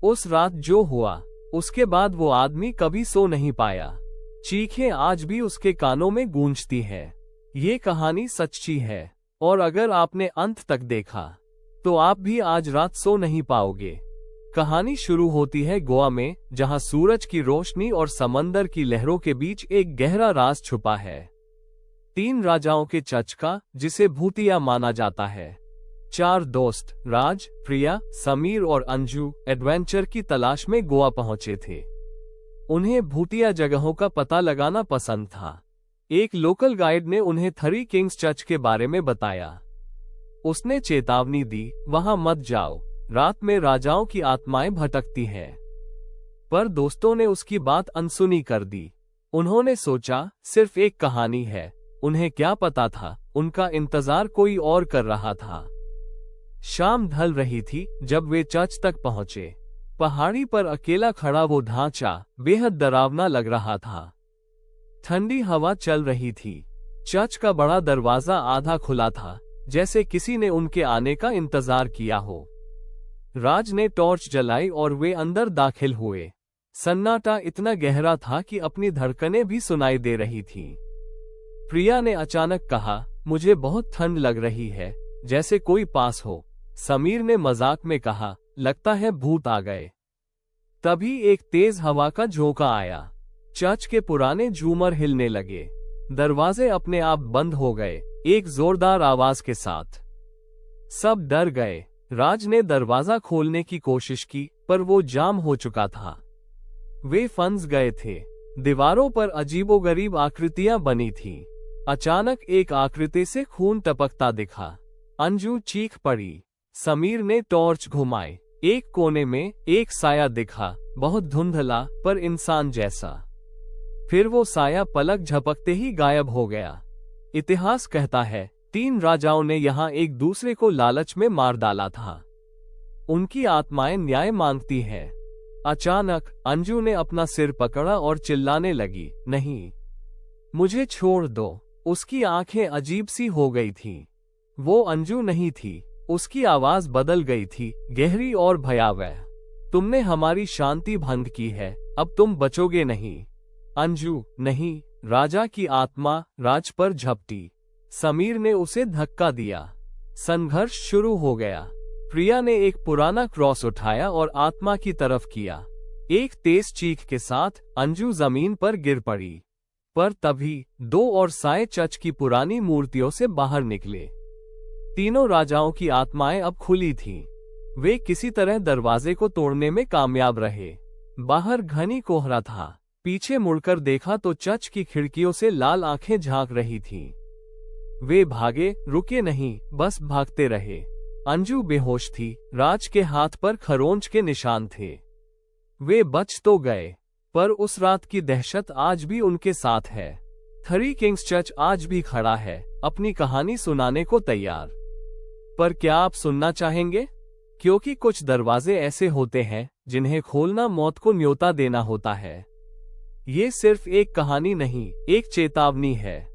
उस रात जो हुआ, उसके बाद वो आदमी कभी सो नहीं पाया। चीखें आज भी उसके कानों में गूंजती हैं। ये कहानी सच्ची है, और अगर आपने अंत तक देखा तो आप भी आज रात सो नहीं पाओगे। कहानी शुरू होती है गोवा में, जहां सूरज की रोशनी और समंदर की लहरों के बीच एक गहरा राज छुपा है। 3 राजाओं के चच का, जिसे भूतिया माना जाता है। 4 दोस्त राज, प्रिया, समीर और अंजू एडवेंचर की तलाश में गोवा पहुंचे थे। उन्हें भूतिया जगहों का पता लगाना पसंद था। एक लोकल गाइड ने उन्हें 3 किंग्स चर्च के बारे में बताया। उसने चेतावनी दी, वहां मत जाओ, रात में राजाओं की आत्माएं भटकती हैं। पर दोस्तों ने उसकी बात अनसुनी कर दी। उन्होंने सोचा सिर्फ एक कहानी है, उन्हें क्या पता था उनका इंतजार कोई और कर रहा था। शाम ढल रही थी जब वे चर्च तक पहुंचे। पहाड़ी पर अकेला खड़ा वो ढांचा बेहद डरावना लग रहा था। ठंडी हवा चल रही थी। चर्च का बड़ा दरवाजा आधा खुला था, जैसे किसी ने उनके आने का इंतजार किया हो। राज ने टॉर्च जलाई और वे अंदर दाखिल हुए। सन्नाटा इतना गहरा था कि अपनी धड़कनें भी सुनाई दे रही थीं। प्रिया ने अचानक कहा, मुझे बहुत ठंड लग रही है, जैसे कोई पास हो। समीर ने मजाक में कहा, लगता है भूत आ गए। तभी एक तेज हवा का झोंका आया। चर्च के पुराने झूमर हिलने लगे। दरवाजे अपने आप बंद हो गए, एक जोरदार आवाज के साथ। सब डर गए। राज ने दरवाजा खोलने की कोशिश की, पर वो जाम हो चुका था। वे फंस गए थे। दीवारों पर अजीबोगरीब आकृतियां बनी थीं। अचानक एक आकृति से खून टपकता दिखा। अंजू चीख पड़ी। समीर ने टॉर्च घुमाई। एक कोने में एक साया दिखा, बहुत धुंधला पर इंसान जैसा। फिर वो साया पलक झपकते ही गायब हो गया। इतिहास कहता है 3 राजाओं ने यहाँ एक दूसरे को लालच में मार डाला था। उनकी आत्माएं न्याय मांगती हैं। अचानक अंजू ने अपना सिर पकड़ा और चिल्लाने लगी, नहीं, मुझे छोड़ दो। उसकी आंखें अजीब सी हो गई थीं। वो अंजू नहीं थी। उसकी आवाज बदल गई थी, गहरी और भयावह। तुमने हमारी शांति भंग की है, अब तुम बचोगे नहीं। अंजू, नहीं। राजा की आत्मा राज पर झपटी। समीर ने उसे धक्का दिया। संघर्ष शुरू हो गया। प्रिया ने एक पुराना क्रॉस उठाया और आत्मा की तरफ किया। एक तेज चीख के साथ अंजू जमीन पर गिर पड़ी। पर तभी 2 और साए चर्च की पुरानी मूर्तियों से बाहर निकले। तीनों राजाओं की आत्माएं अब खुली थीं। वे किसी तरह दरवाजे को तोड़ने में कामयाब रहे। बाहर घनी कोहरा था। पीछे मुड़कर देखा तो चर्च की खिड़कियों से लाल आंखें झांक रही थीं। वे भागे, रुके नहीं, बस भागते रहे। अंजू बेहोश थी। राज के हाथ पर खरोंच के निशान थे। वे बच तो गए, पर उस रात की दहशत आज भी उनके साथ है। 3 किंग्स चर्च आज भी खड़ा है, अपनी कहानी सुनाने को तैयार। पर क्या आप सुनना चाहेंगे? क्योंकि कुछ दरवाजे ऐसे होते हैं जिन्हें खोलना मौत को न्योता देना होता है। ये सिर्फ एक कहानी नहीं, एक चेतावनी है।